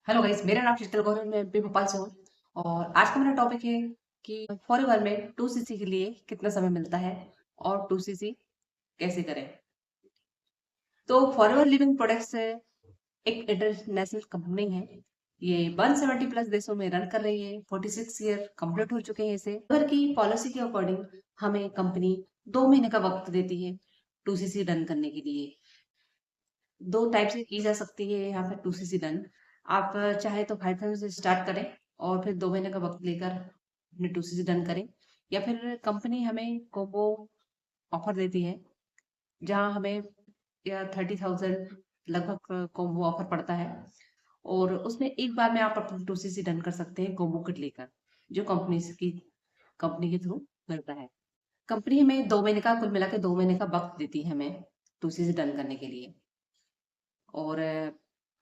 Hello guys, मेरा नाम शीतल गौर है। मैं एमपी भोपाल से हूँ। और आज का मेरा टॉपिक है कि फॉरएवर में 2सीसी के लिए कितना समय मिलता है और 2सीसी कैसे करें। तो फॉरएवर लिविंग प्रोडक्ट्स एक इंटरनेशनल कंपनी है। ये 170 प्लस देशों में रन कर रही है। 46 ईयर कंप्लीट हो चुके हैं इसे। फॉरएवर की पॉलिसी के अकॉर्डिंग हमें कंपनी 2 महीने का वक्त देती है 2सीसी रन करने के लिए। दो टाइप से की जा सकती है यहाँ पे 2सीसी रन। आप चाहे तो 5,000 से स्टार्ट करें और फिर 2 महीने का वक्त लेकर अपने 2सीसी डन करें, या फिर कंपनी हमें कोम्बो ऑफर देती है जहाँ हमें या 30,000 लगभग कोम्बो ऑफर पड़ता है। और उसमें एक बार में आप अपनी 2सीसी डन कर सकते हैं कोम्बो किट लेकर, जो कंपनी के थ्रू मिलता है। कंपनी हमें 2 महीने का, कुल मिला के 2 महीने का वक्त देती है हमें 2सीसी डन करने के लिए। और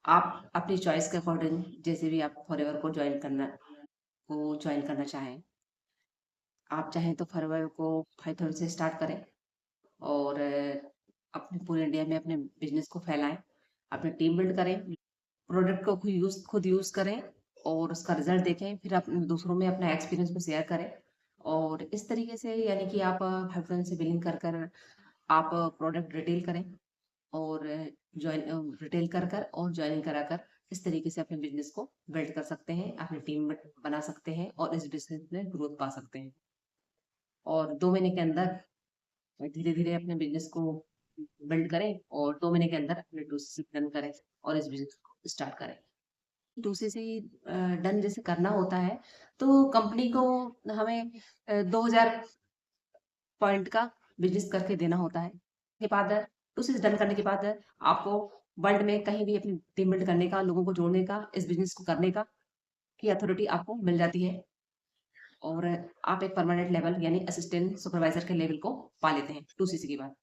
आप अपनी चॉइस के अकॉर्डिंग जैसे भी आप फॉरएवर को ज्वाइन करना चाहें, आप चाहें तो फॉरएवर को 5,000 से स्टार्ट करें और अपने पूरे इंडिया में अपने बिजनेस को फैलाएं, अपनी टीम बिल्ड करें, प्रोडक्ट को खुद यूज करें और उसका रिजल्ट देखें, फिर आप दूसरों में अपना एक्सपीरियंस को शेयर करें। और इस तरीके से यानी कि आप 5,000 से बिलिंग कर कर आप प्रोडक्ट रिटेल करें और ज्वाइन रिटेल कर कर और ज्वाइनिंग कराकर इस तरीके से अपने बिजनेस को बिल्ड कर सकते हैं, अपनी टीम बना सकते हैं और इस बिजनेस में ग्रोथ पा सकते हैं। और 2 महीने के अंदर धीरे धीरे अपने बिजनेस को बिल्ड करें और 2 महीने के अंदर अपने 2सीसी डन करें और इस बिजनेस को स्टार्ट करें। 2सीसी डन जैसे करना होता है तो कंपनी को हमें 2,000 पॉइंट का बिजनेस करके देना होता है। के बाद उसे डन करने के बाद आपको वर्ल्ड में कहीं भी अपनी टीम बिल्ड करने का, लोगों को जोड़ने का, इस बिजनेस को करने का की अथॉरिटी आपको मिल जाती है। और आप एक परमानेंट लेवल यानी असिस्टेंट सुपरवाइजर के लेवल को पा लेते हैं 2सीसी के बाद।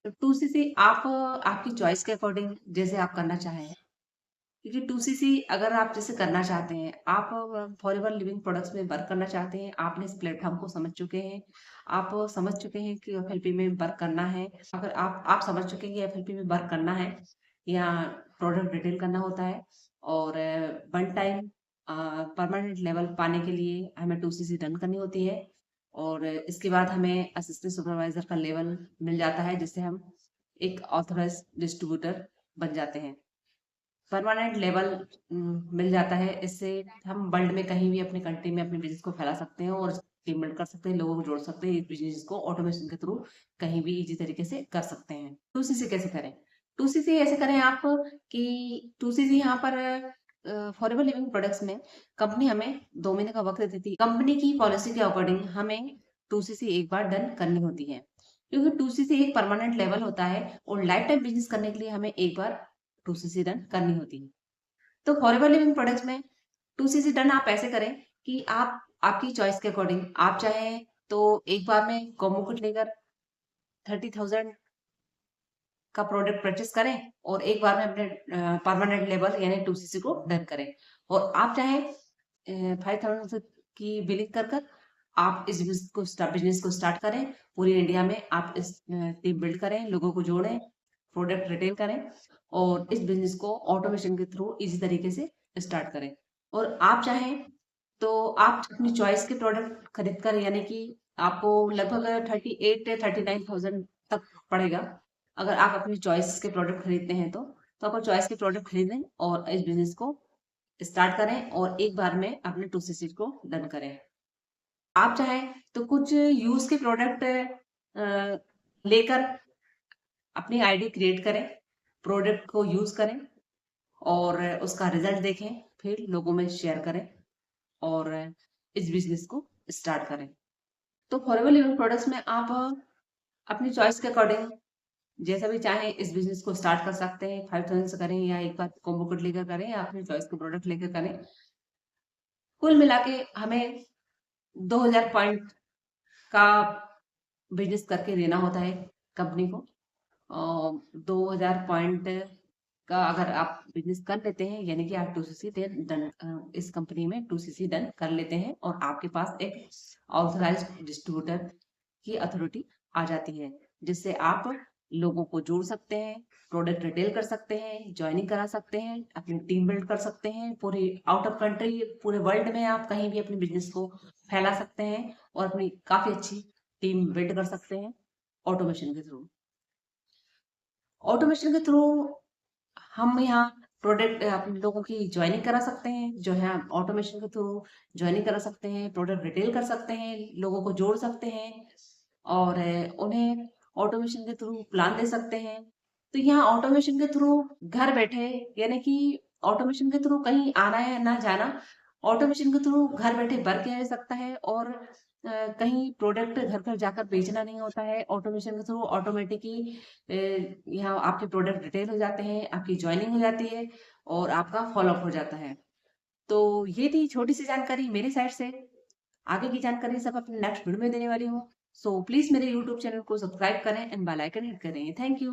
तो 2सीसी आप आपकी चॉइस के अकॉर्डिंग जैसे आप करना चाहें, क्योंकि 2सीसी अगर आप जैसे करना चाहते हैं, आप फॉरएवर लिविंग प्रोडक्ट्स में वर्क करना चाहते हैं, आपने इस प्लेटफॉर्म को समझ चुके हैं, आप समझ चुके हैं कि एफएलपी में वर्क करना है। अगर आप समझ चुके हैं कि एफएलपी में वर्क करना है या प्रोडक्ट डिटेल करना होता है और वन टाइम परमानेंट लेवल पाने के लिए हमें 2सीसी डन करनी होती है। और इसके बाद हमें असिस्टेंट सुपरवाइजर का लेवल मिल जाता है, जिससे हम एक ऑथराइज डिस्ट्रीब्यूटर बन जाते हैं। परमानेंट लेवल मिल जाता है। इससे हम वर्ल्ड में कहीं भी अपने कंट्री में अपने बिजनेस को फैला सकते हैं और टीम बिल्ड कर सकते हैं, लोगों को जोड़ सकते हैं, इस बिजनेस को ऑटोमेशन के थ्रू कहीं भी इजी तरीके से कर सकते हैं। 2सीसी कैसे करें? 2सीसी ऐसे करें आप कि 2सीसी यहाँ पर फॉरएवर लिविंग प्रोडक्ट्स में कंपनी हमें 2 महीने का वक्त देती है। कंपनी की पॉलिसी के अकॉर्डिंग हमें 2सीसी एक बार डन करनी होती है, क्योंकि 2सीसी एक परमानेंट लेवल होता है और लाइफ टाइम बिजनेस करने के लिए हमें एक बार 2सीसी डन करनी होती है। तो फॉरएवर लिविंग प्रोडक्ट्स में 2सीसी डन आप ऐसे करें कि आप आपकी चॉइस के अकॉर्डिंग आप चाहें तो एक बार में कॉम्बो किट लेकर 30,000 का प्रोडक्ट परचेस करें और एक बार में अपने परमानेंट लेवल यानी 2सीसी को डन करें। और आप चाहें 5,000 की बिलिंग कर कर आप इस बिजनेस को स्टार्ट करें। पूरी इंडिया में आप इस टीम बिल्ड करें, लोगों को जोड़ें, प्रोडक्ट रिटेल करें और इस बिजनेस को ऑटोमेशन के थ्रू इजी तरीके से स्टार्ट करें। और आप चाहें तो आप अपनी चॉइस के प्रोडक्ट खरीद कर, यानी कि आपको लगभग 38 या 39,000 तक पड़ेगा। अगर आप अपनी चॉइस के प्रोडक्ट खरीदते हैं तो आप चॉइस के प्रोडक्ट खरीदें और इस बिजनेस को स्टार्ट करें और एक बार में अपने 2सीसी को डन करें। आप चाहें तो कुछ यूज के प्रोडक्ट लेकर अपनी आईडी क्रिएट करें, प्रोडक्ट को यूज करें और उसका रिजल्ट देखें, फिर लोगों में शेयर करें और इस बिजनेस को स्टार्ट करें। तो फॉरएवर लिविंग प्रोडक्ट्स में आप अपनी चॉइस के अकॉर्डिंग जैसा भी चाहें इस बिजनेस को स्टार्ट कर सकते हैं। 5,000 से करें या एक बार कॉम्बो किट लेकर करें या अपनी चॉइस के प्रोडक्ट लेकर करें। कुल मिला के हमें 2,000 पॉइंट का बिजनेस करके देना होता है कंपनी को। 2,000 पॉइंट का अगर आप बिजनेस कर लेते हैं, यानी कि आप 2सीसी डन इस कंपनी में 2सीसी डन कर लेते हैं और आपके पास एक ऑथराइज्ड डिस्ट्रीब्यूटर की अथॉरिटी आ जाती है, जिससे आप लोगों को जोड़ सकते हैं, प्रोडक्ट रिटेल कर सकते हैं, ज्वाइनिंग करा सकते हैं, अपनी टीम बिल्ड कर सकते हैं, पूरे आउट ऑफ कंट्री, पूरे वर्ल्ड में आप कहीं भी अपने बिजनेस को फैला सकते हैं और अपनी काफी अच्छी टीम बिल्ड कर सकते हैं ऑटोमेशन के थ्रू। ऑटोमेशन के थ्रू हम यहाँ प्रोडक्ट अपने लोगों की ज्वाइनिंग करा सकते हैं, जो है ऑटोमेशन के थ्रू ज्वाइनिंग करा सकते हैं, प्रोडक्ट रिटेल कर सकते हैं, लोगों को जोड़ सकते हैं और उन्हें ऑटोमेशन के थ्रू प्लान दे सकते हैं। तो यहाँ ऑटोमेशन के थ्रू घर बैठे, यानी कि ऑटोमेशन के थ्रू कहीं आना है ना जाना, ऑटोमेशन के थ्रू घर बैठे वर्क किया जा सकता है और कहीं प्रोडक्ट घर घर जाकर बेचना नहीं होता है। ऑटोमेशन के थ्रू ऑटोमेटिकली यहाँ आपके प्रोडक्ट रिटेल हो जाते हैं, आपकी ज्वाइनिंग हो जाती है और आपका फॉलोअप हो जाता है। तो ये थी छोटी सी जानकारी मेरी साइड से। आगे की जानकारी सब अपने नेक्स्ट वीडियो में देने वाली हूँ। सो प्लीज मेरे यूट्यूब चैनल को सब्सक्राइब करें एंड बेल आइकन हिट करें। Thank you.